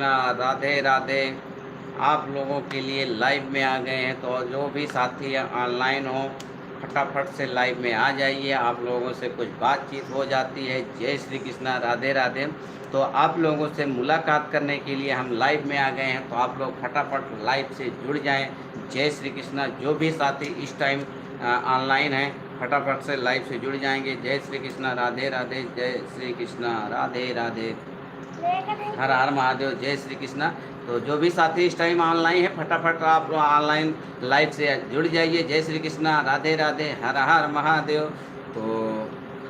राधे राधे। आप लोगों के लिए लाइव में आ गए हैं, तो जो भी साथी ऑनलाइन हो फटाफट से लाइव में आ जाइए। आप लोगों से कुछ बातचीत हो जाती है। जय श्री कृष्णा, राधे राधे। तो आप लोगों से मुलाकात करने के लिए हम लाइव में आ गए हैं, तो आप लोग फटाफट लाइव से जुड़ जाएं। जय श्री कृष्णा। जो भी साथी इस टाइम ऑनलाइन हैं फटाफट से लाइव से जुड़ जाएंगे। जय श्री कृष्णा, राधे राधे। जय श्री कृष्णा, राधे राधे। हर हर महादेव। जय श्री कृष्णा। तो जो भी साथी इस टाइम ऑनलाइन है फटाफट आप ऑनलाइन लाइव से जुड़ जाइए। जय श्री कृष्णा, राधे राधे। हर हर महादेव। तो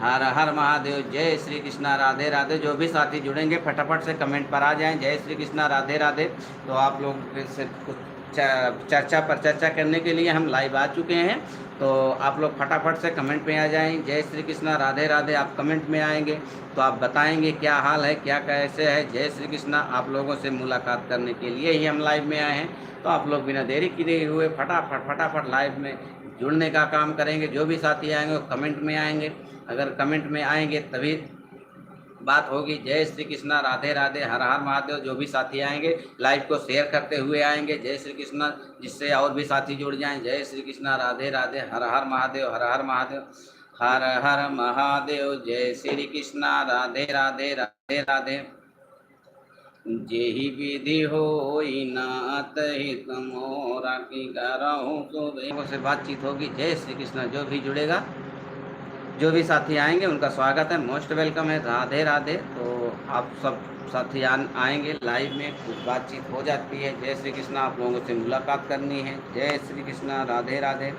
हर हर महादेव। जय श्री कृष्णा, राधे राधे। जो भी साथी जुड़ेंगे फटाफट से कमेंट पर आ जाएं। जय श्री कृष्णा, राधे राधे। तो आप लोग से कुछ चर्चा पर चर्चा करने के लिए हम लाइव आ चुके हैं, तो आप लोग फटाफट से कमेंट में आ जाएं। जय श्री कृष्णा, राधे राधे। आप कमेंट में आएंगे तो आप बताएंगे क्या हाल है, क्या कैसे है। जय श्री कृष्णा। आप लोगों से मुलाकात करने के लिए ही हम लाइव में आए हैं, तो आप लोग बिना देरी किए हुए फटाफट लाइव में जुड़ने का काम करेंगे। जो भी साथी आएंगे वो कमेंट में आएंगे। अगर कमेंट में आएंगे तभी बात होगी। जय श्री कृष्णा, राधे राधे। हर हर महादेव। जो भी साथी आएंगे लाइव को शेयर करते हुए आएंगे। जय श्री कृष्णा, जिससे और भी साथी जुड़ जाएं। जय श्री कृष्णा, राधे राधे। हर हर महादेव, हर हर महादेव, हर हर महादेव। जय श्री कृष्णा, राधे राधे, राधे राधे। जेहि विधि होई नाथ हित मोरा की करहूँ सुबह से बातचीत होगी। जय श्री कृष्णा। जो भी जुड़ेगा, जो भी साथी आएंगे उनका स्वागत है, मोस्ट वेलकम है। राधे राधे। तो आप सब साथी आएंगे लाइव में, कुछ बातचीत हो जाती है। जय श्री कृष्णा। आप लोगों से मुलाकात करनी है। जय श्री कृष्णा, राधे राधे।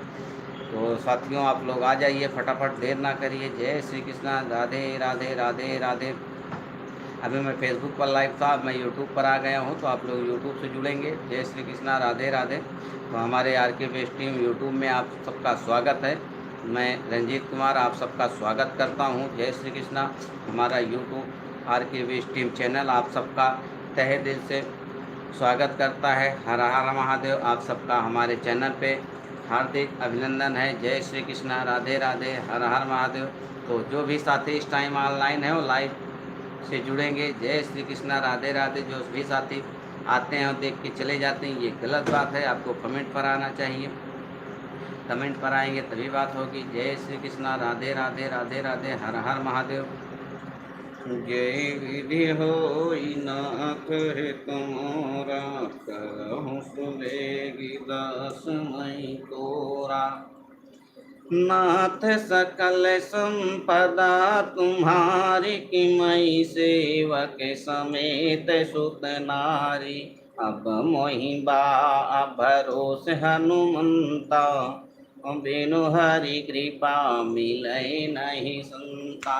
तो साथियों आप लोग आ जाइए फटाफट, देर ना करिए। जय श्री कृष्णा, राधे राधे, राधे राधे। अभी मैं फेसबुक पर लाइव था, मैं यूट्यूब पर आ गया हूँ, तो आप लोग यूट्यूब से जुड़ेंगे। जय श्री कृष्णा, राधे राधे। तो हमारे आर के बेस्ट टीम यूट्यूब में आप सबका स्वागत है। मैं रंजीत कुमार आप सबका स्वागत करता हूँ। जय श्री कृष्णा। हमारा यूट्यूब आर के बेस्ट टीम चैनल आप सबका तहे दिल से स्वागत करता है। हर हर महादेव। आप सबका हमारे चैनल पे हार्दिक अभिनंदन है। जय श्री कृष्णा, राधे राधे। हर हर महादेव। तो जो भी साथी इस टाइम ऑनलाइन है वो लाइव से जुड़ेंगे। जय श्री कृष्णा, राधे राधे। जो भी साथी आते हैं और देख के चले जाते हैं, ये गलत बात है। आपको कमेंट पर आना चाहिए, कमेंट पर आएंगे तभी बात होगी। जय श्री कृष्णा, राधे राधे, राधे राधे। हर हर महादेव। जय विधि होई नाथ हित मोरा, करहूँ सुबेगी दास मई तोरा। नाथ सकल संपदा तुम्हारी, कि मई सेवक समेत सुत नारी। अब मोहि बा भरोस हनुमंता, बिनु हरि कृपा मिलै नहीं संता।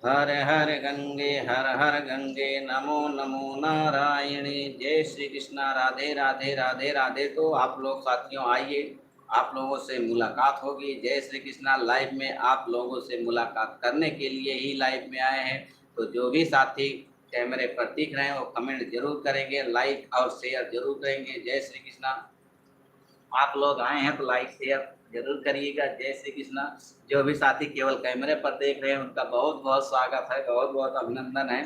हर हर गंगे, हर हर गंगे, नमो नमो नारायणे। जय श्री कृष्णा, राधे राधे, राधे राधे। तो आप लोग साथियों आइए, आप लोगों से मुलाकात होगी। जय श्री कृष्णा। लाइव में आप लोगों से मुलाकात करने के लिए ही लाइव में आए हैं। तो जो भी साथी कैमरे पर दिख रहे हैं वो कमेंट जरूर करेंगे, लाइक और शेयर जरूर करेंगे। जय श्री कृष्णा। आप लोग आए हैं तो लाइक शेयर जरूर करिएगा। जय श्री कृष्णा। जो भी साथी केवल कैमरे पर देख रहे हैं उनका बहुत बहुत स्वागत है, बहुत बहुत अभिनंदन है।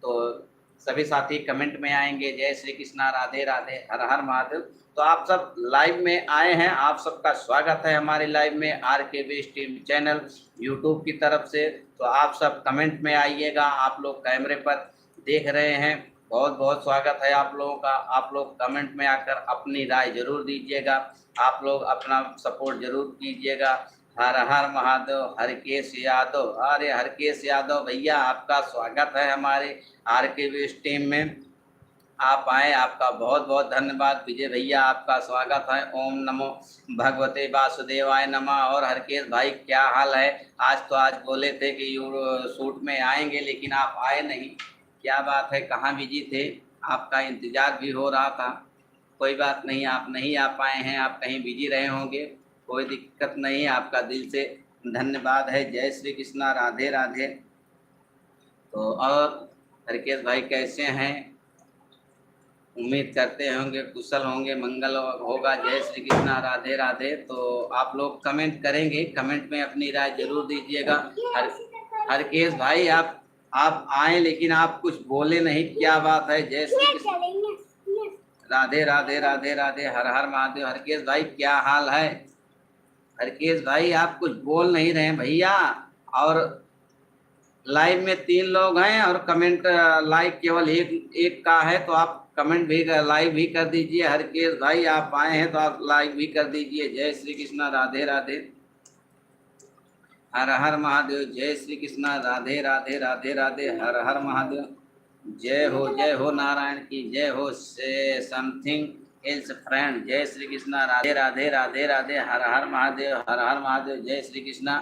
तो सभी साथी कमेंट में आएंगे। जय श्री कृष्णा, राधे राधे। हर हर महादेव। तो आप सब लाइव में आए हैं, आप सबका स्वागत है हमारे लाइव में आर के बेस्ट टीम चैनल यूट्यूब की तरफ से। तो आप सब कमेंट में आइएगा। आप लोग कैमरे पर देख रहे हैं, बहुत बहुत स्वागत है आप लोगों का। आप लोग कमेंट में आकर अपनी राय जरूर दीजिएगा, आप लोग अपना सपोर्ट जरूर कीजिएगा। हर हर महादेव। हरकेश यादव, अरे हरकेश यादव भैया आपका स्वागत है हमारे आर के बेस्ट टीम में। आप आए, आपका बहुत बहुत धन्यवाद। विजय भैया आपका स्वागत है। ओम नमो भगवते वासुदेवाय नमः। और हरकेश भाई क्या हाल है? आज बोले थे कि शूट में आएंगे लेकिन आप आए नहीं, क्या बात है, कहाँ बिजी थे? आपका इंतजार भी हो रहा था। कोई बात नहीं, आप नहीं आ पाए हैं, आप कहीं बिजी रहे होंगे, कोई दिक्कत नहीं। आपका दिल से धन्यवाद है। जय श्री कृष्णा, राधे राधे। तो और हरकेश भाई कैसे हैं? उम्मीद करते होंगे कुशल होंगे, मंगल होगा। जय श्री कृष्णा, राधे राधे। तो आप लोग कमेंट करेंगे, कमेंट में अपनी राय जरूर दीजिएगा। हरकेश भाई आप आप आए लेकिन आप कुछ बोले नहीं, क्या बात है? जय श्री कृष्ण। राधे राधे राधे राधे, हर हर महादेव। हरकेश भाई क्या हाल है? हरकेश भाई आप कुछ बोल नहीं रहे हैं भैया, और लाइव में 3 लोग हैं और कमेंट लाइक केवल एक एक का है, तो आप कमेंट भी लाइव भी कर दीजिए। हरकेश भाई आप आए हैं तो आप लाइव भी कर दीजिए। जय श्री कृष्णा, राधे राधे, हर हर महादेव। जय श्री कृष्णा, राधे राधे राधे राधे, हर हर महादेव। जय हो नारायण की जय हो। से समथिंग एल्स फ्रेंड। जय श्री कृष्णा, राधे राधे राधे राधे, हर हर महादेव, हर हर महादेव। जय श्री कृष्णा।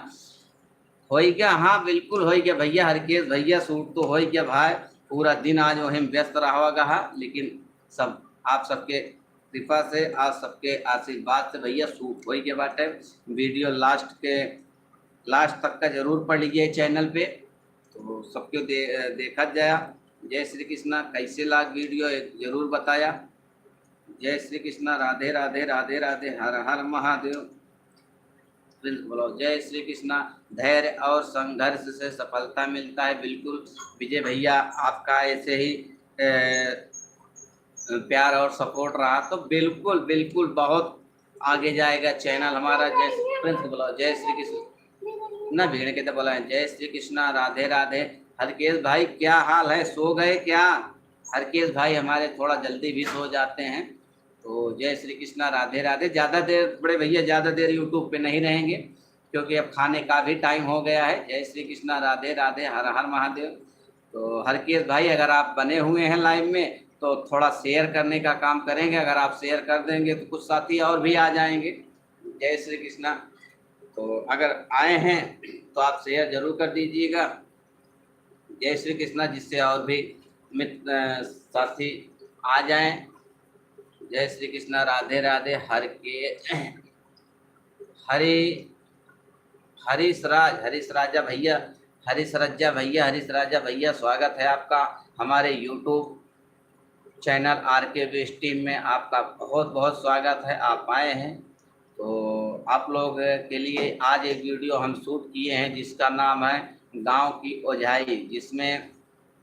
हो गया? हाँ बिल्कुल हो गया भैया। हरकेश भैया सूट तो हो गया भाई, पूरा दिन आज वहीं व्यस्त रहा, लेकिन सब आप सबके कृपा से, आप सबके आशीर्वाद से भैया सूट हो गया बाटे। वीडियो लास्ट तक का जरूर पढ़ लीजिए चैनल पे, तो सबको देखा जाया। जय श्री कृष्णा। कैसे लाग वीडियो जरूर बताया। जय श्री कृष्णा, राधे राधे राधे राधे, हर हर महादेव। बोलो जय श्री कृष्णा। धैर्य और संघर्ष से सफलता मिलता है, बिल्कुल विजय भैया। आपका ऐसे ही प्यार और सपोर्ट रहा तो बिल्कुल बिल्कुल बहुत आगे जाएगा चैनल हमारा। जय प्रिंस बोलो जय श्री कृष्ण। ना भीड़ के तो बोला है। जय श्री कृष्णा, राधे राधे। हरकेश भाई क्या हाल है? सो गए क्या? हरकेश भाई हमारे थोड़ा जल्दी भी सो जाते हैं। तो जय श्री कृष्णा, राधे राधे। ज़्यादा देर बड़े भैया, ज़्यादा देर यूट्यूब पे नहीं रहेंगे, क्योंकि अब खाने का भी टाइम हो गया है। जय श्री कृष्णा, राधे राधे, हर हर महादेव। तो हरकेश भाई अगर आप बने हुए हैं लाइव में तो थोड़ा शेयर करने का काम करेंगे। अगर आप शेयर कर देंगे तो कुछ साथी और भी आ जाएंगे। जय श्री कृष्णा। तो अगर आए हैं तो आप शेयर जरूर कर दीजिएगा। जय श्री कृष्णा, जिससे और भी मित्र साथी आ जाएं। जय श्री कृष्णा, राधे राधे, हरे हरीश राजा भैया, हरीश राजा भैया स्वागत है आपका हमारे यूट्यूब चैनल RK टीम में। आपका बहुत बहुत स्वागत है, आप आए हैं। तो आप लोग के लिए आज एक वीडियो हम शूट किए हैं जिसका नाम है गांव की ओझाई, जिसमें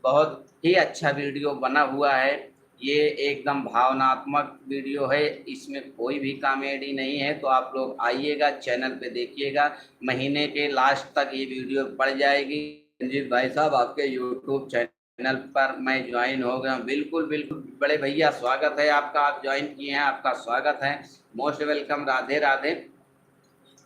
बहुत ही अच्छा वीडियो बना हुआ है। ये एकदम भावनात्मक वीडियो है, इसमें कोई भी कॉमेडी नहीं है। तो आप लोग आइएगा, चैनल पे देखिएगा, महीने के लास्ट तक ये वीडियो पड़ जाएगी। रंजीत भाई साहब आपके यूट्यूब चैनल पर मैं ज्वाइन हो गया। बिल्कुल बिल्कुल बड़े भैया स्वागत है आपका, आप ज्वाइन किए हैं, आपका स्वागत है, मोस्ट वेलकम, राधे राधे।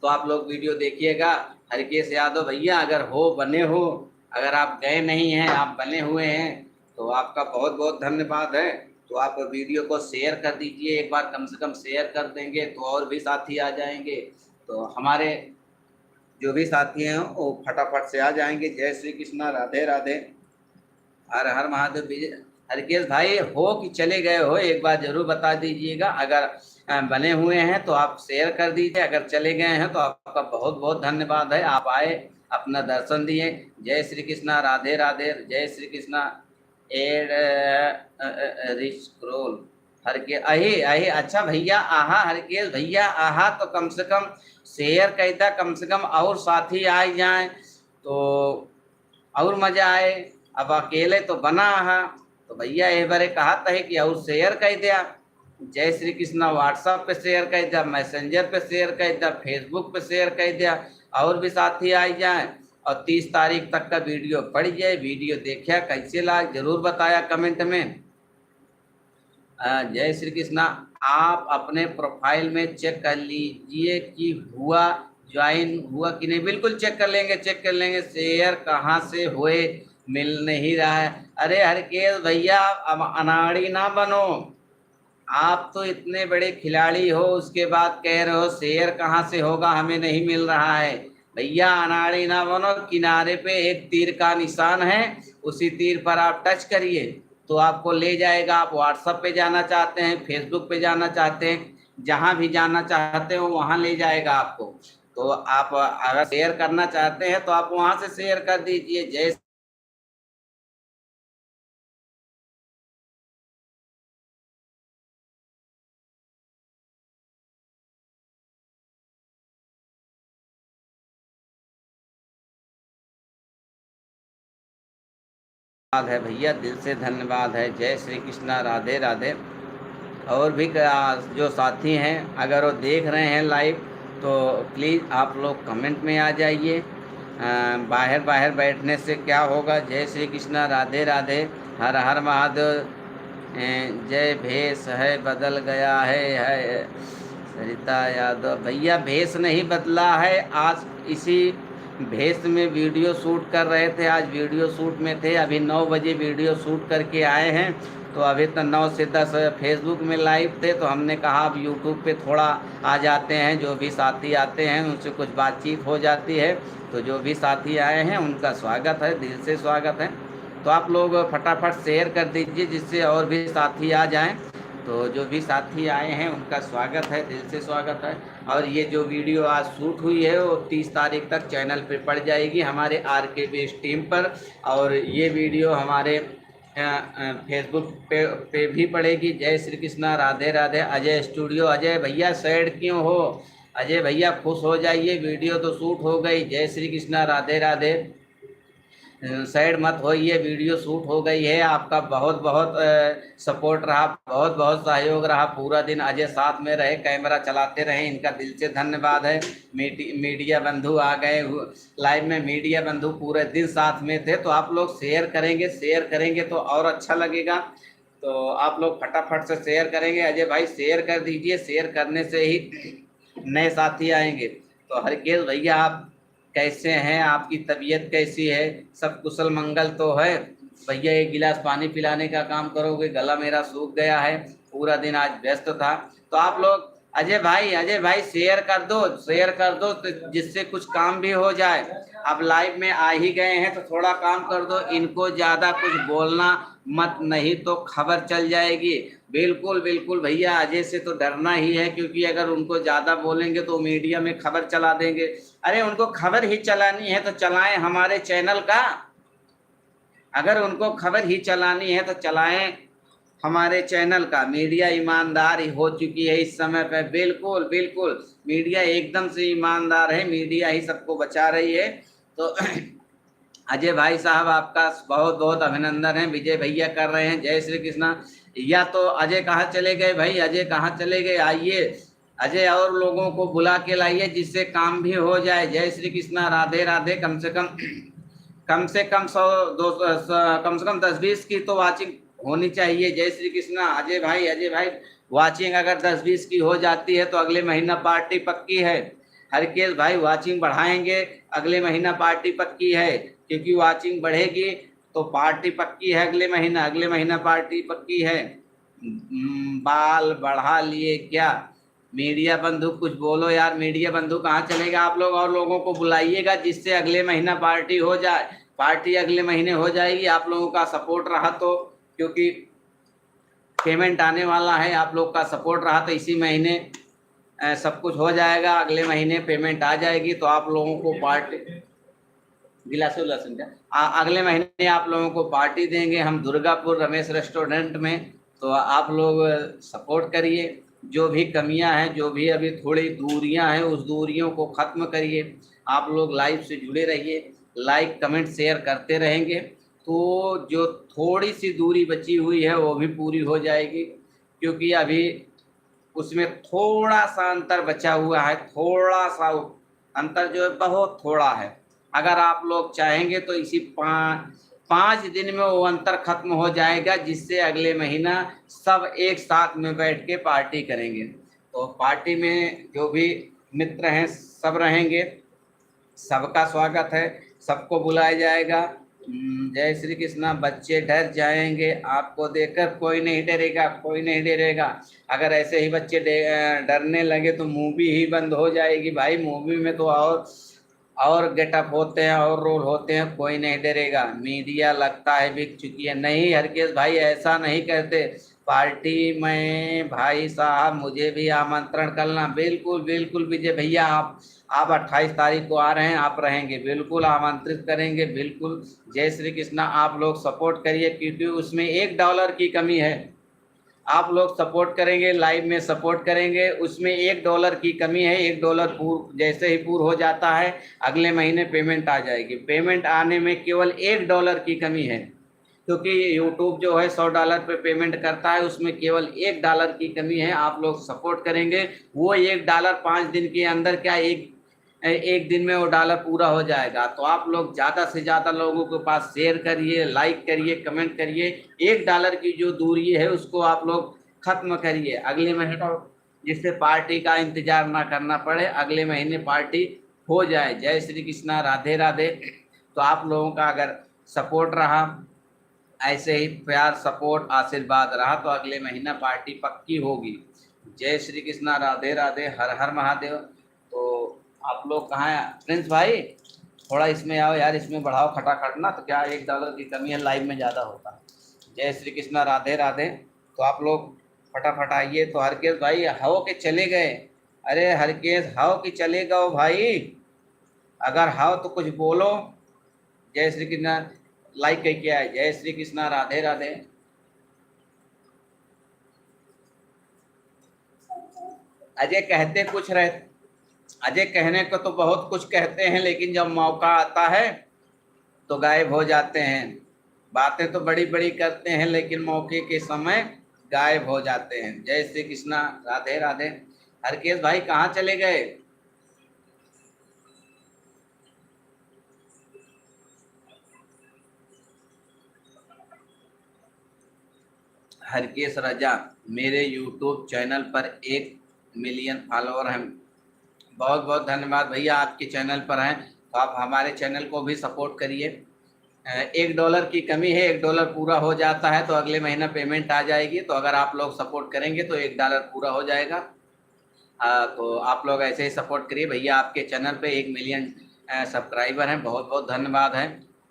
तो आप लोग वीडियो देखिएगा। हरकेश यादव भैया अगर हो बने हो, अगर आप गए नहीं हैं, आप बने हुए हैं, तो आपका बहुत बहुत धन्यवाद है। तो आप वीडियो को शेयर कर दीजिए, एक बार कम से कम शेयर कर देंगे तो और भी साथी आ जाएंगे। तो हमारे जो भी साथी हैं वो फटाफट से आ जाएंगे। जय श्री कृष्णा, राधे राधे, हर हर महादेव। हरकेश भाई हो कि चले गए हो, एक बार जरूर बता दीजिएगा। अगर बने हुए हैं तो आप शेयर कर दीजिए, अगर चले गए हैं तो आपका बहुत बहुत धन्यवाद है, आप आए, अपना दर्शन दिए। जय श्री कृष्णा, राधे राधे, जय श्री कृष्णा। एड रिच क्रोल हरके अहे अहे। अच्छा भैया आहा, हरकेश भैया आहा, तो कम से कम शेयर कहता, कम से कम और साथी आ जाए तो और मजा आए। अब अकेले तो बना है, तो भैया एक बार कहा था कि और शेयर कर दिया। जय श्री कृष्णा, व्हाट्सएप पे शेयर कर दिया, मैसेंजर पे शेयर कर दिया, फेसबुक पे शेयर कर दिया, और भी साथी आ जाए। और 30 तारीख तक का वीडियो पड़ जाए। वीडियो देखा कैसे लगा जरूर बताया कमेंट में। जय श्री कृष्णा। आप अपने प्रोफाइल में चेक कर लीजिए कि हुआ ज्वाइन हुआ कि नहीं। बिल्कुल चेक कर लेंगे, चेक कर लेंगे। शेयर कहाँ से हुए, मिल नहीं रहा है। अरे हरकेश भैया अब अनाड़ी ना बनो, आप तो इतने बड़े खिलाड़ी हो, उसके बाद कह रहे हो शेयर कहाँ से होगा, हमें नहीं मिल रहा है। भैया अनाड़ी ना बनो, किनारे पे एक तीर का निशान है, उसी तीर पर आप टच करिए तो आपको ले जाएगा। आप व्हाट्सएप पे जाना चाहते हैं, फेसबुक पे जाना चाहते हैं, जहाँ भी जाना चाहते हो वहाँ ले जाएगा आपको। तो आप अगर शेयर करना चाहते हैं तो आप वहाँ से शेयर कर दीजिए। जय है भैया, दिल से धन्यवाद है। जय श्री कृष्णा, राधे राधे। और भी जो साथी हैं अगर वो देख रहे हैं लाइव तो प्लीज़ आप लोग कमेंट में आ जाइए। बाहर बाहर बैठने से क्या होगा। जय श्री कृष्णा, राधे राधे, हर हर महादेव। जय भेष है बदल गया है सरिता यादव। भैया भेष नहीं बदला है, आज इसी भेष में वीडियो शूट कर रहे थे। आज वीडियो शूट में थे, अभी 9 बजे वीडियो शूट करके आए हैं। तो अभी तो 9 से 10 फेसबुक में लाइव थे, तो हमने कहा अब यूट्यूब पे थोड़ा आ जाते हैं। जो भी साथी आते हैं उनसे कुछ बातचीत हो जाती है। तो जो भी साथी आए हैं उनका स्वागत है, दिल से स्वागत है। तो आप लोग फटाफट शेयर कर दीजिए जिससे और भी साथी आ जाएं। तो जो भी साथी आए हैं उनका स्वागत है, दिल से स्वागत है। और ये जो वीडियो आज शूट हुई है वो 30 तारीख तक चैनल पे पड़ जाएगी हमारे RKB टीम पर। और ये वीडियो हमारे फेसबुक पे भी पड़ेगी। जय श्री कृष्णा, राधे राधे। अजय स्टूडियो, अजय भैया सैड क्यों हो? अजय भैया खुश हो जाइए, वीडियो तो शूट हो गई। जय श्री कृष्णा, राधे राधे। सैड मत होइए, वीडियो शूट हो गई है। आपका बहुत बहुत सपोर्ट रहा, बहुत बहुत सहयोग रहा। पूरा दिन अजय साथ में रहे, कैमरा चलाते रहे, इनका दिल से धन्यवाद है। मीडिया बंधु आ गए लाइव में, मीडिया बंधु पूरे दिन साथ में थे। तो आप लोग शेयर करेंगे तो और अच्छा लगेगा। तो आप लोग फटाफट से शेयर करेंगे। अजय भाई शेयर कर दीजिए, शेयर करने से ही नए साथी आएंगे। तो हरकेश भैया आप कैसे हैं? आपकी तबीयत कैसी है? सब कुशल मंगल तो है? भैया एक गिलास पानी पिलाने का काम करोगे, गला मेरा सूख गया है, पूरा दिन आज व्यस्त था। तो आप लोग अजय भाई शेयर कर दो तो जिससे कुछ काम भी हो जाए। अब लाइव में आ ही गए हैं तो थोड़ा काम कर दो। इनको ज़्यादा कुछ बोलना मत, नहीं तो खबर चल जाएगी। बिल्कुल बिल्कुल भैया, अजय से तो डरना ही है, क्योंकि अगर उनको ज़्यादा बोलेंगे तो मीडिया में खबर चला देंगे। अरे उनको खबर ही चलानी है तो चलाएं हमारे चैनल का। अगर उनको खबर ही चलानी है तो चलाएं हमारे चैनल का। मीडिया ईमानदार हो चुकी है इस समय पे। बिल्कुल बिल्कुल मीडिया एकदम से ईमानदार है, मीडिया ही सबको बचा रही है। तो अजय भाई साहब आपका बहुत बहुत अभिनंदन है। विजय भैया कर रहे हैं, जय श्री कृष्णा। या तो अजय कहाँ चले गए भाई? अजय कहाँ चले गए? आइए अजय, और लोगों को बुला के लाइए जिससे काम भी हो जाए। जय श्री कृष्णा, राधे राधे। कम से कम 100 200 कम से कम 10-20 की तो वाचिंग होनी चाहिए। जय श्री कृष्णा। अजय भाई वाचिंग अगर 10-20 की हो जाती है तो अगले महीना पार्टी पक्की है। हरकेश भाई वाचिंग बढ़ाएंगे, अगले महीना पार्टी पक्की है, क्योंकि वाचिंग बढ़ेगी तो पार्टी पक्की है। अगले महीना पार्टी पक्की है। बाल बढ़ा लिए क्या? मीडिया बंधु कुछ बोलो यार। मीडिया बंधु कहाँ चलेगा? आप लोग और लोगों को बुलाइएगा जिससे अगले महीना पार्टी हो जाए। पार्टी अगले महीने हो जाएगी, आप लोगों का सपोर्ट रहा तो, क्योंकि पेमेंट आने वाला है। आप लोग का सपोर्ट रहा तो इसी महीने सब कुछ हो जाएगा। अगले महीने पेमेंट आ जाएगी तो आप लोगों को पार्टी अगले महीने आप लोगों को पार्टी देंगे हम दुर्गापुर रमेश रेस्टोरेंट में। तो आप लोग सपोर्ट करिए। जो भी कमियां हैं, जो भी अभी थोड़ी दूरियां हैं, उस दूरियों को ख़त्म करिए। आप लोग लाइव से जुड़े रहिए, लाइक कमेंट शेयर करते रहेंगे तो जो थोड़ी सी दूरी बची हुई है वो भी पूरी हो जाएगी। क्योंकि अभी उसमें थोड़ा सा अंतर बचा हुआ है, थोड़ा सा अंतर जो है बहुत थोड़ा है। अगर आप लोग चाहेंगे तो इसी 5 दिन में वो अंतर खत्म हो जाएगा, जिससे अगले महीना सब एक साथ में बैठ के पार्टी करेंगे। तो पार्टी में जो भी मित्र हैं सब रहेंगे, सबका स्वागत है, सबको बुलाया जाएगा। जय श्री कृष्णा। बच्चे डर जाएंगे आपको देखकर, कोई नहीं डरेगा, कोई नहीं डरेगा। अगर ऐसे ही बच्चे डरने लगे तो मूवी ही बंद हो जाएगी भाई। मूवी में तो और गेटअप होते हैं और रोल होते हैं, कोई नहीं डरेगा। मीडिया लगता है बिक चुकी है। नहीं हरकेश भाई ऐसा नहीं कहते। पार्टी में भाई साहब मुझे भी आमंत्रण करना। बिल्कुल बिल्कुल विजय भैया, आप 28 तारीख को आ रहे हैं, आप रहेंगे, बिल्कुल आमंत्रित करेंगे। बिल्कुल जय श्री कृष्णा। आप लोग सपोर्ट करिए, क्योंकि उसमें $1 की कमी है। आप लोग सपोर्ट करेंगे, लाइव में सपोर्ट करेंगे, उसमें $1 की कमी है। $1 जैसे ही पूरा हो जाता है अगले महीने पेमेंट आ जाएगी। पेमेंट आने में केवल $1 की कमी है, क्योंकि यूट्यूब जो है $100 पे पेमेंट करता है, उसमें केवल $1 की कमी है। आप लोग सपोर्ट करेंगे, वो $1 5 दिन के अंदर क्या एक दिन में वो डॉलर पूरा हो जाएगा। तो आप लोग ज़्यादा से ज़्यादा लोगों के पास शेयर करिए, लाइक करिए, कमेंट करिए। $1 की जो दूरी है उसको आप लोग खत्म करिए अगले महीने, जिससे पार्टी का इंतजार ना करना पड़े, अगले महीने पार्टी हो जाए। जय श्री कृष्णा, राधे राधे। तो आप लोगों का अगर सपोर्ट रहा, ऐसे ही प्यार, सपोर्ट, आशीर्वाद रहा, तो अगले महीना पार्टी पक्की होगी। जय श्री कृष्णा, राधे राधे, हर हर महादेव। तो आप लोग कहाँ हैं प्रिंस भाई? थोड़ा इसमें आओ यार, इसमें बढ़ाओ खटाखट ना, तो क्या $1 की कमी है, लाइव में ज़्यादा होता है। जय श्री कृष्णा, राधे राधे। तो आप लोग फटाफट आइए। तो हरकेश भाई हाओ के चले गए। अरे हरकेश हाओ कि चले गए भाई, अगर हाओ तो कुछ बोलो। जय श्री कृष्णा, लाइक कह किया है। जय श्री कृष्णा, राधे राधे। अजय कहते कुछ रहे, अजय कहने को तो बहुत कुछ कहते हैं, लेकिन जब मौका आता है तो गायब हो जाते हैं। बातें तो बड़ी बड़ी करते हैं, लेकिन मौके के समय गायब हो जाते हैं। जय श्री कृष्णा, राधे राधे। हरकेश भाई कहाँ चले गए? हरकेश राजा, मेरे यूट्यूब चैनल पर 1 मिलियन फॉलोअर हैं। बहुत बहुत धन्यवाद भैया, आपके चैनल पर हैं तो आप हमारे चैनल को भी सपोर्ट करिए। $1 की कमी है, $1 पूरा हो जाता है तो अगले महीना पेमेंट आ जाएगी। तो अगर आप लोग सपोर्ट करेंगे तो $1 पूरा हो जाएगा। तो आप लोग ऐसे ही सपोर्ट करिए भैया। आपके चैनल पे 1 मिलियन सब्सक्राइबर हैं, बहुत बहुत धन्यवाद है।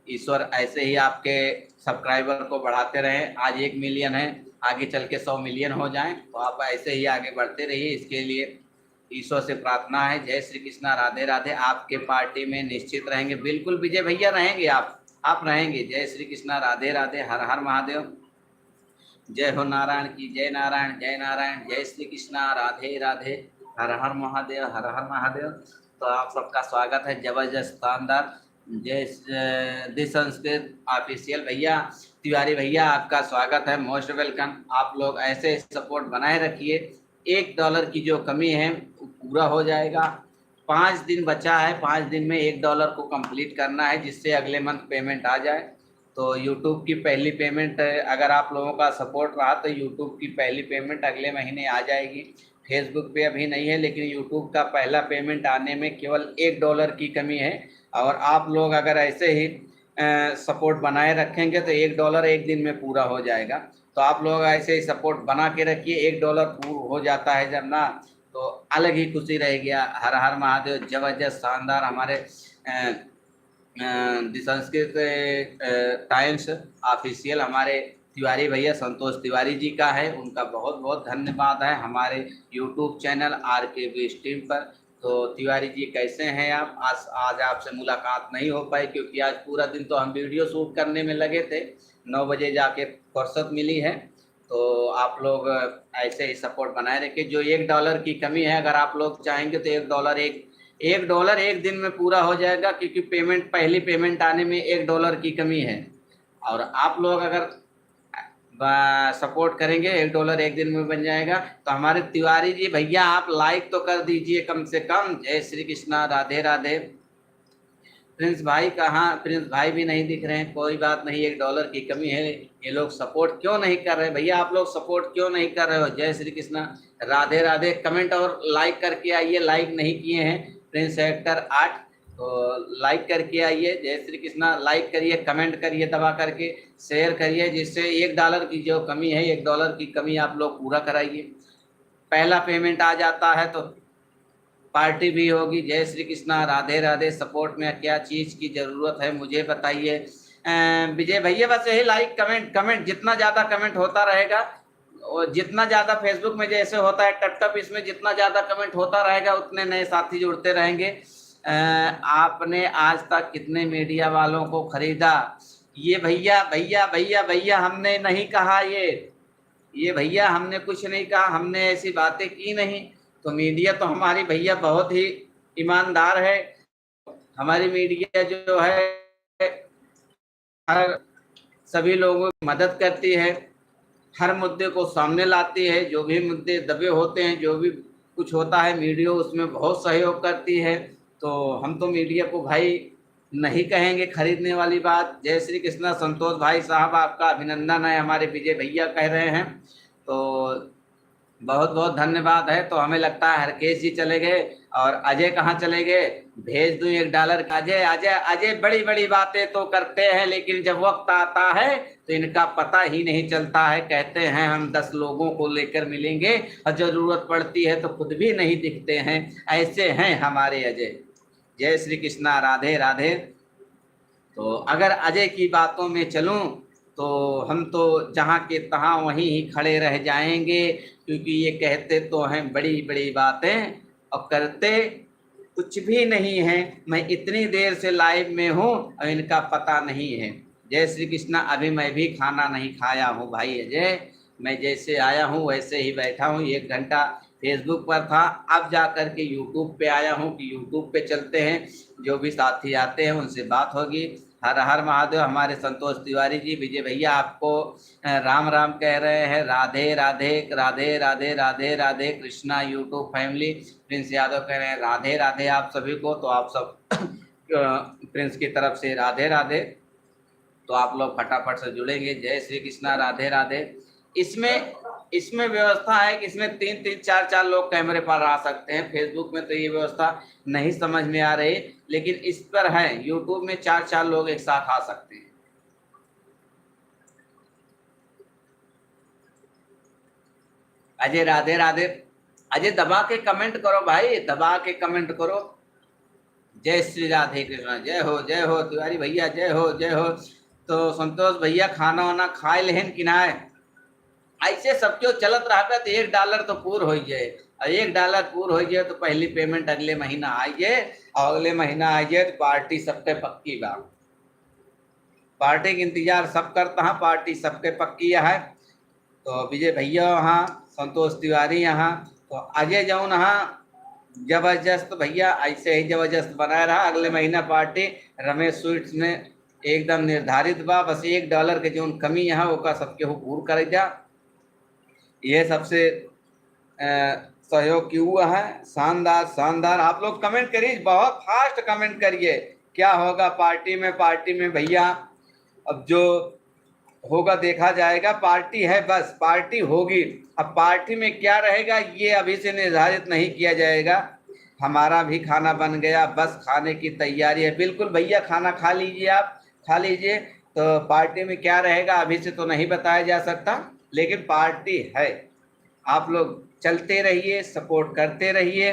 ईश्वर ऐसे ही आपके सब्सक्राइबर को बढ़ाते रहें। आज 1 मिलियन है, आगे चल के 100 मिलियन हो जाएं, तो आप ऐसे ही आगे बढ़ते रहिए, इसके लिए ईश्वर से प्रार्थना है। जय श्री कृष्णा, राधे राधे। आपके पार्टी में निश्चित रहेंगे, बिल्कुल विजय भैया रहेंगे, आप रहेंगे। जय श्री कृष्णा, राधे राधे, हर हर महादेव। जय हो नारायण की जय, नारायण जय नारायण। जय श्री कृष्णा, राधे राधे, हर हर महादेव, हर हर महादेव। तो आप सबका स्वागत है, जबरदस्त शानदार। जय दी संस्कृत ऑफिशियल भैया, तिवारी भैया आपका स्वागत है, मोस्ट वेलकम। आप लोग ऐसे सपोर्ट बनाए रखिए। $1 की जो कमी है वो पूरा हो जाएगा। 5 दिन बचा है, 5 दिन में $1 को कंप्लीट करना है, जिससे अगले मंथ पेमेंट आ जाए। तो यूट्यूब की पहली पेमेंट, अगर आप लोगों का सपोर्ट रहा तो यूट्यूब की पहली पेमेंट अगले महीने आ जाएगी। फेसबुक पे अभी नहीं है, लेकिन यूट्यूब का पहला पेमेंट आने में केवल $1 की कमी है। और आप लोग अगर ऐसे ही सपोर्ट बनाए रखेंगे तो $1 एक दिन में पूरा हो जाएगा। तो आप लोग ऐसे ही सपोर्ट बना के रखिए। $1 पूरा हो जाता है जब ना, तो अलग ही खुशी रहेगी। हर हर महादेव, जबरदस्त शानदार। हमारे दी संस्कृत टाइम्स ऑफिशियल हमारे तिवारी भैया संतोष तिवारी जी का है, उनका बहुत बहुत धन्यवाद है हमारे यूट्यूब चैनल RKB स्ट्रीम पर। तो तिवारी जी कैसे हैं आप? आज आपसे मुलाकात नहीं हो पाई, क्योंकि आज पूरा दिन तो हम वीडियो शूट करने में लगे थे, 9 बजे जाके फुर्सत मिली है। तो आप लोग ऐसे ही सपोर्ट बनाए रखिए। जो $1 की कमी है, अगर आप लोग चाहेंगे तो $1 एक दिन में पूरा हो जाएगा, क्योंकि पहली पेमेंट आने में $1 की कमी है। और आप लोग अगर सपोर्ट करेंगे, $1 एक दिन में बन जाएगा। तो हमारे तिवारी जी भैया आप लाइक तो कर दीजिए कम से कम। जय श्री कृष्णा, राधे राधे। प्रिंस भाई कहाँ? प्रिंस भाई भी नहीं दिख रहे हैं। कोई बात नहीं, $1 की कमी है, ये लोग सपोर्ट क्यों नहीं कर रहे भैया? आप लोग सपोर्ट क्यों नहीं कर रहे हो? जय श्री कृष्णा, राधे राधे। कमेंट और लाइक करके आइए, लाइक नहीं किए हैं प्रिंस एक्टर 8, तो लाइक करके आइए। जय श्री कृष्णा, लाइक करिए, कमेंट करिए दबा करके, शेयर करिए, जिससे $1 की जो कमी है, $1 की कमी आप लोग पूरा कराइए। पहला पेमेंट आ जाता है तो पार्टी भी होगी। जय श्री कृष्णा, राधे राधे। सपोर्ट में क्या चीज़ की ज़रूरत है मुझे बताइए विजय भैया। बस यही लाइक कमेंट जितना ज़्यादा कमेंट होता रहेगा, और जितना ज़्यादा फेसबुक में जैसे होता है टप इसमें जितना ज़्यादा कमेंट होता रहेगा, उतने नए साथी जुड़ते रहेंगे। आपने आज तक कितने मीडिया वालों को खरीदा? ये भैया भैया भैया भैया हमने नहीं कहा, ये भैया हमने कुछ नहीं कहा, हमने ऐसी बातें की नहीं। तो मीडिया तो हमारी भैया बहुत ही ईमानदार है। हमारी मीडिया जो है हर सभी लोगों की मदद करती है, हर मुद्दे को सामने लाती है, जो भी मुद्दे दबे होते हैं, जो भी कुछ होता है मीडिया उसमें बहुत सहयोग करती है। तो हम तो मीडिया को भाई नहीं कहेंगे खरीदने वाली बात। जय श्री कृष्णा संतोष भाई साहब, आपका अभिनंदन है, हमारे विजय भैया कह रहे हैं, तो बहुत बहुत धन्यवाद है। तो हमें लगता है हरकेश जी चले गए और अजय कहाँ चले गए, भेज दूं $1 का। अजय अजय अजय बड़ी बड़ी बातें तो करते हैं, लेकिन जब वक्त आता है तो इनका पता ही नहीं चलता है। कहते हैं हम 10 लोगों को लेकर मिलेंगे और जरूरत पड़ती है तो खुद भी नहीं दिखते हैं। ऐसे हैं हमारे अजय। जय श्री कृष्णा, राधे राधे। तो अगर अजय की बातों में चलूं तो हम तो जहाँ के तहाँ वहीं ही खड़े रह जाएंगे, क्योंकि ये कहते तो हैं बड़ी बड़ी बातें और करते कुछ भी नहीं है। मैं इतनी देर से लाइव में हूँ और इनका पता नहीं है। जय श्री कृष्णा। अभी मैं भी खाना नहीं खाया हूँ भाई अजय, मैं जैसे आया हूँ वैसे ही बैठा हूँ। 1 घंटा फेसबुक पर था, अब जा कर के यूट्यूब पे आया हूँ कि यूट्यूब पे चलते हैं, जो भी साथी आते हैं उनसे बात होगी। हर हर महादेव। हमारे संतोष तिवारी जी, विजय भैया आपको राम राम कह रहे हैं, Radhe Radhe Radhe Radhe Radhe Radhe Krishna YouTube family. Prince Yadav कह रहे हैं राधे राधे आप सभी को। तो आप सब प्रिंस की तरफ से राधे राधे। तो आप लोग फटाफट से जुड़ेंगे। जय श्री कृष्णा, राधे राधे। इसमें व्यवस्था है कि इसमें 3-3 4-4 लोग कैमरे पर आ सकते हैं। फेसबुक में तो ये व्यवस्था नहीं समझ में आ रही, लेकिन इस पर है, यूट्यूब में 4-4 लोग एक साथ आ सकते हैं। अजय राधे राधे। अजय दबा के कमेंट करो भाई, दबा के कमेंट करो। जय श्री राधे कृष्णा, जय हो तिवारी भैया, जय हो जय हो। तो संतोष भैया खाना वाना खाए लेहन कि ना, ऐसे सबको चलत रहा तो $1 तो पूर हो जाए, और $1 पूर हो जाए तो पहली पेमेंट अगले महीना आइए, और अगले महीना आइए तो पार्टी सबके पक्की बा। पार्टी के इंतजार सब करता है, पार्टी सबके पक्की है। तो विजय भैया यहाँ, संतोष तिवारी यहाँ, तो अजय जौन यहाँ जबरदस्त भैया ऐसे ही जबरदस्त बनाए रहा। अगले महीना पार्टी रमेश स्वीट्स में एकदम निर्धारित बा। बस $1 के जो कमी यहाँ वो का सबके हो पूर कर जा। ये सबसे सहयोग हुआ है। शानदार शानदार। आप लोग कमेंट करिए, बहुत फास्ट कमेंट करिए। क्या होगा पार्टी में भैया, अब जो होगा देखा जाएगा। पार्टी है, बस पार्टी होगी। अब पार्टी में क्या रहेगा ये अभी से निर्धारित नहीं किया जाएगा। हमारा भी खाना बन गया, बस खाने की तैयारी है। बिल्कुल भैया, खाना खा लीजिए, आप खा लीजिए। तो पार्टी में क्या रहेगा अभी से तो नहीं बताया जा सकता, लेकिन पार्टी है। आप लोग चलते रहिए, सपोर्ट करते रहिए।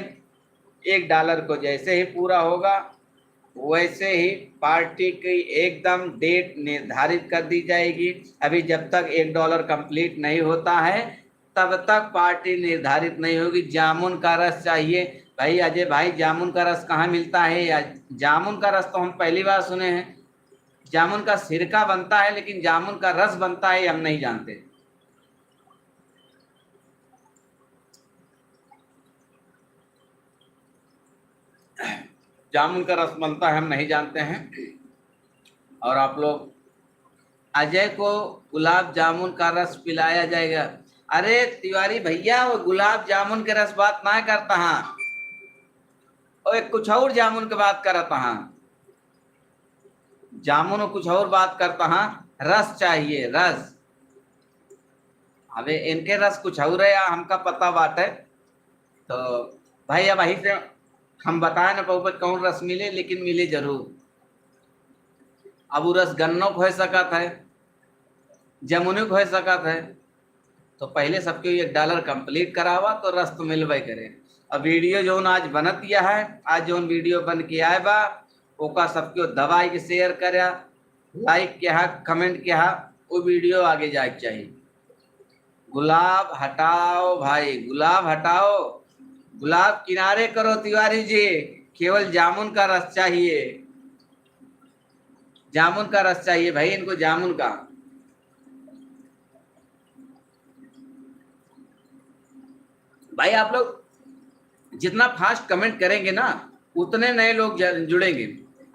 $1 को जैसे ही पूरा होगा वैसे ही पार्टी की एकदम डेट निर्धारित कर दी जाएगी। अभी जब तक $1 कंप्लीट नहीं होता है तब तक पार्टी निर्धारित नहीं होगी। जामुन का रस चाहिए भाई। अजय भाई, जामुन का रस कहाँ मिलता है? या जामुन का रस तो हम पहली बार सुने हैं। जामुन का सिरका बनता है, लेकिन जामुन का रस बनता है हम नहीं जानते। जामुन का रस बनता है हम नहीं जानते हैं। और आप लोग, अजय को गुलाब जामुन का रस पिलाया जाएगा। अरे तिवारी भैया, वो गुलाब जामुन के रस बात ना करता हाँ, और कुछ और जामुन की बात करता हाँ। जामुन कुछ और बात करता हाँ, रस चाहिए रस। अबे इनके रस कुछ और है, हमका पता बात है। तो भाई अब वहीं से हम बताए ना पाऊ कौन रस मिले, लेकिन मिले जरूर। अब वो रस गन्नों को हो सकत है, जमुने को हो सकत है। तो पहले सबके $1 कंप्लीट करावा तो रस तो मिलवे करे। अब वीडियो जो आज बनत दिया है, आज जो वीडियो बन के आए बा ओका सबको दबाई के शेयर करा, लाइक किया, कमेंट किया, वो वीडियो आगे जाए चाहिए। गुलाब हटाओ भाई, गुलाब हटाओ, गुलाब किनारे करो तिवारी जी, केवल जामुन का रस चाहिए। जामुन का रस चाहिए भाई इनको, जामुन का। भाई आप लोग जितना फास्ट कमेंट करेंगे ना उतने नए लोग जुड़ेंगे।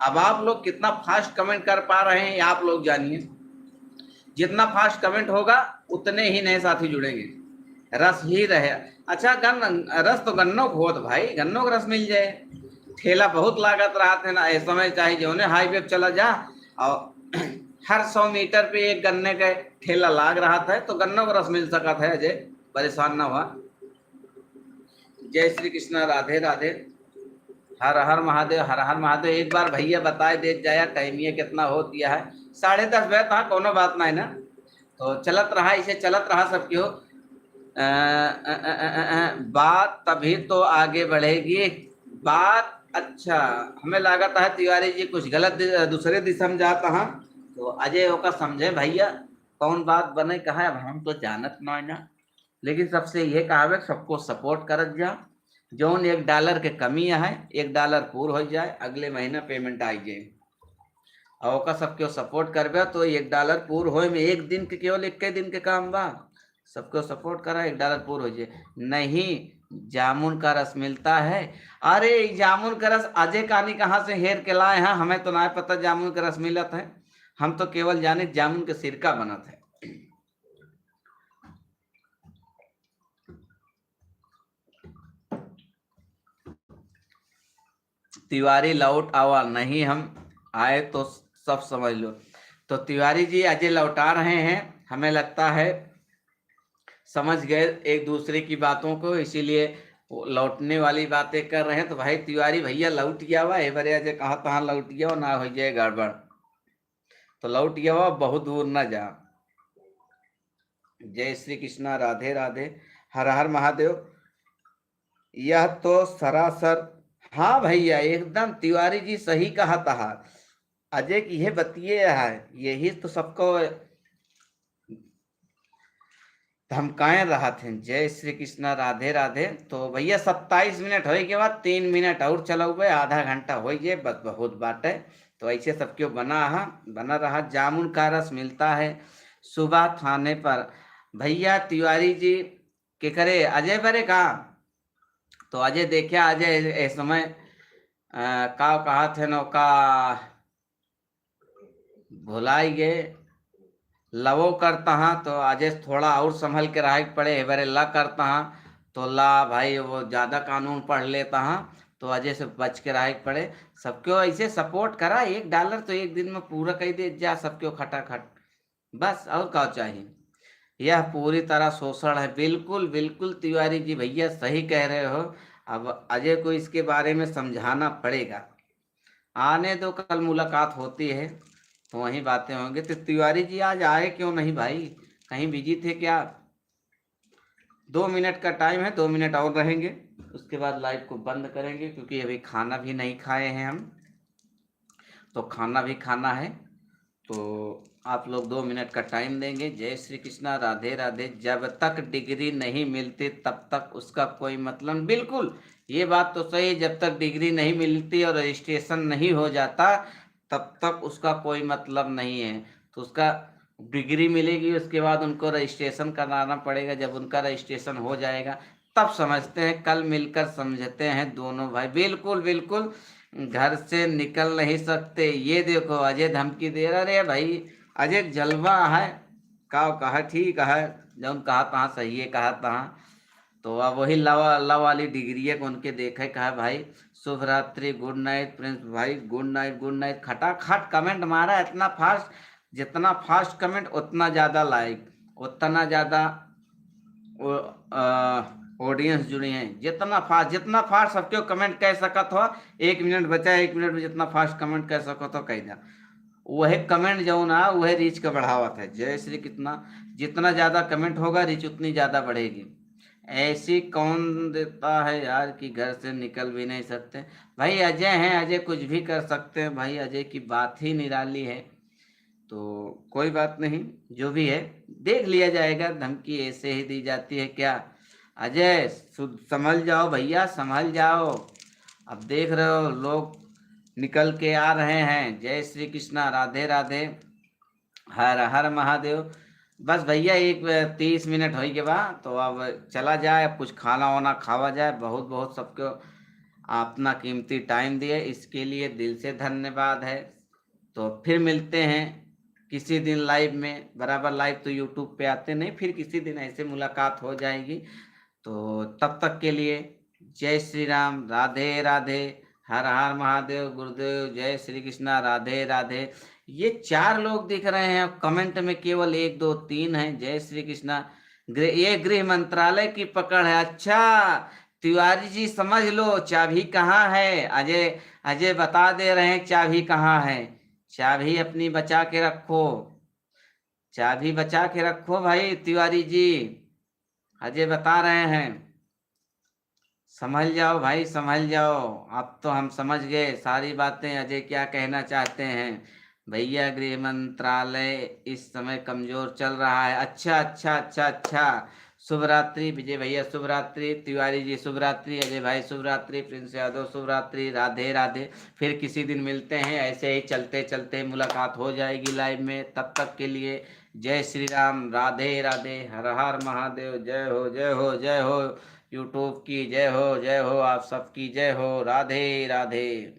अब आप लोग कितना फास्ट कमेंट कर पा रहे हैं आप लोग जानिए। जितना फास्ट कमेंट होगा उतने ही नए साथी जुड़ेंगे, रस ही रहे। अच्छा रस तो गन्नो को होत भाई, गन्नो का रस मिल जाए। ठेला बहुत लागत रहा थे ना इस समय, चाहे जो ने हाईवे पे चला जा और हर 100 मीटर पे एक गन्ने का ठेला लाग रहा था, तो गन्नों का रस मिल सका था। अजय परेशान ना हुआ। जय श्री कृष्णा, राधे राधे, हर हर महादेव, हर हर महादेव। एक बार भैया बताए दे जाया टाइम ये कितना हो दिया है, 10:30 बजे था, कोनो बात नहीं ना। तो चलत रहा, इसे चलत रहा सबकी हो बात, तभी तो आगे बढ़ेगी बात। अच्छा, हमें लागत है तिवारी जी कुछ गलत दूसरे दिशा में जाता है, तो अजय होकर समझे भैया कौन बात बने कहा, अब हम तो जानत नहीं ना। लेकिन सबसे ये कहा सबको सपोर्ट करत जा, जौन $1 के कमी है, $1 पूरा हो जाए, अगले महीना पेमेंट आई जाए और ओका सबके सपोर्ट करबे तो $1 पूरा हो में, एक दिन के केवल 1 दिन के काम बा, सबको सपोर्ट करा $1 पूरा हो जाए। नहीं जामुन का रस मिलता है, अरे जामुन का रस अजय कहानी कहाँ से हेर के लाए हैं, हमें तो ना पता जामुन का रस मिलत है, हम तो केवल जाने जामुन के सिरका बनत है। तिवारी लौट आवा नहीं, हम आए तो सब समझ लो। तो तिवारी जी अजय लौटा रहे हैं, हमें लगता है समझ गए एक दूसरे की बातों को, इसीलिए लौटने वाली बातें कर रहे हैं। तो भाई तिवारी भैया लौट गया हुआ, बरे अजय कहा तहाँ लौट गया हो ना हो जाए गड़बड़, तो लौट गया हुआ, बहुत दूर ना जा। जय श्री कृष्णा, राधे राधे, हर हर महादेव। यह तो सरासर, हाँ भैया एकदम तिवारी जी सही कहा था, अजय की यह बतिए है, यही तो सबको धमकाए रहा थे। जय श्री कृष्णा, राधे राधे। तो भैया 27 मिनट हो के बाद 3 मिनट और चलाऊ भाई, आधा घंटा हो गए, बस बहुत बात है। तो ऐसे सबके बना रहा। जामुन का रस मिलता है सुबह थाने पर, भैया तिवारी जी के करे अजय बरे का। तो अजय देखिए, अजय इस समय का कहा थे नौका भुलाई गए, लवो करता हाँ, तो अजय थोड़ा और संभल के रह पड़े, बरे ला करता हाँ, तो ला भाई वो ज़्यादा कानून पढ़ लेता हाँ, तो अजय से बच के रह पड़े। सबको ऐसे सपोर्ट करा, $1 तो एक दिन में पूरा कर दे जा सबको खटाखट, बस और क्या चाहिए। यह पूरी तरह शोषण है, बिल्कुल बिल्कुल तिवारी जी भैया सही कह रहे हो। अब अजय को इसके बारे में समझाना पड़ेगा, आने दो, कल मुलाकात होती है तो वहीं बातें होंगी। तो तिवारी जी आज आए क्यों नहीं भाई, कहीं बिजी थे क्या? 2 मिनट का टाइम है, 2 मिनट और रहेंगे, उसके बाद लाइव को बंद करेंगे, क्योंकि अभी खाना भी नहीं खाए हैं हम, तो खाना भी खाना है। तो आप लोग 2 मिनट का टाइम देंगे। जय श्री कृष्णा, राधे राधे। जब तक डिग्री नहीं मिलती तब तक उसका कोई मतलब, बिल्कुल ये बात तो सही, जब तक डिग्री नहीं मिलती और रजिस्ट्रेशन नहीं हो जाता तब तक उसका कोई मतलब नहीं है। तो उसका डिग्री मिलेगी, उसके बाद उनको रजिस्ट्रेशन कराना पड़ेगा, जब उनका रजिस्ट्रेशन हो जाएगा तब समझते हैं, कल मिलकर समझते हैं दोनों भाई। बिल्कुल बिल्कुल, घर से निकल नहीं सकते। ये देखो अजय धमकी दे रहा, अरे भाई अजय जलवा है, कहा ठीक है, जब कहा तहाँ सही है, कहा तहाँ। तो अब वही लव वाली डिग्री है उनके देखे, कहा भाई शुभ रात्रि, गुड नाइट प्रिंस भाई, गुड नाइट गुड नाइट। खटाखट कमेंट मारा, इतना फास्ट, जितना फास्ट कमेंट उतना ज़्यादा लाइक, उतना ज़्यादा ऑडियंस जुड़ी हैं। जितना फास्ट सबके कमेंट कह सकत हो, 1 मिनट बचा, 1 मिनट में जितना फास्ट कमेंट कह सको तो कह जा, वह कमेंट जो ना वह रीच का बढ़ावत है। जैसे कितना जितना ज़्यादा कमेंट होगा रीच उतनी ज़्यादा बढ़ेगी। ऐसी कौन देता है यार कि घर से निकल भी नहीं सकते। भाई अजय हैं, अजय कुछ भी कर सकते हैं भाई, अजय की बात ही निराली है। तो कोई बात नहीं, जो भी है देख लिया जाएगा, धमकी ऐसे ही दी जाती है क्या। अजय संभल जाओ भैया, संभल जाओ, अब देख रहे हो लोग निकल के आ रहे हैं। जय श्री कृष्णा, राधे राधे, हर हर महादेव। बस भैया एक 30 मिनट हो के बाद तो अब चला जाए, अब कुछ खाना वाना खावा जाए। बहुत बहुत सबको अपना कीमती टाइम दिए, इसके लिए दिल से धन्यवाद है। तो फिर मिलते हैं किसी दिन लाइव में, बराबर लाइव तो यूट्यूब पे आते नहीं, फिर किसी दिन ऐसे मुलाकात हो जाएगी। तो तब तक के लिए जय श्री राम, राधे राधे, हर हर महादेव, गुरुदेव, जय श्री कृष्णा, राधे राधे। ये 4 लोग दिख रहे हैं, कमेंट में केवल 1 2 3 हैं। जय श्री कृष्णा। ये गृह मंत्रालय की पकड़ है। अच्छा तिवारी जी समझ लो, चाबी कहाँ है? अजय अजय बता दे रहे हैं चाबी कहाँ है। चाबी अपनी बचा के रखो, चाबी बचा के रखो भाई तिवारी जी, अजय बता रहे हैं। समझ जाओ भाई, समझ जाओ। अब तो हम समझ गए सारी बातें, अजय क्या कहना चाहते हैं। भैया गृह मंत्रालय इस समय कमजोर चल रहा है। अच्छा अच्छा अच्छा अच्छा। शुभ रात्रि विजय भैया, शुभ रात्रि तिवारी जी, शुभ रात्रि अजय भाई, शुभ रात्रि प्रिंस यादव, शुभ रात्रि, राधे राधे। फिर किसी दिन मिलते हैं, ऐसे ही चलते चलते मुलाकात हो जाएगी लाइव में। तब तक के लिए जय श्री राम, राधे राधे, हर हर महादेव, जय हो जय हो जय हो। यूट्यूब की जय हो, जय हो, आप सबकी जय हो, राधे राधे।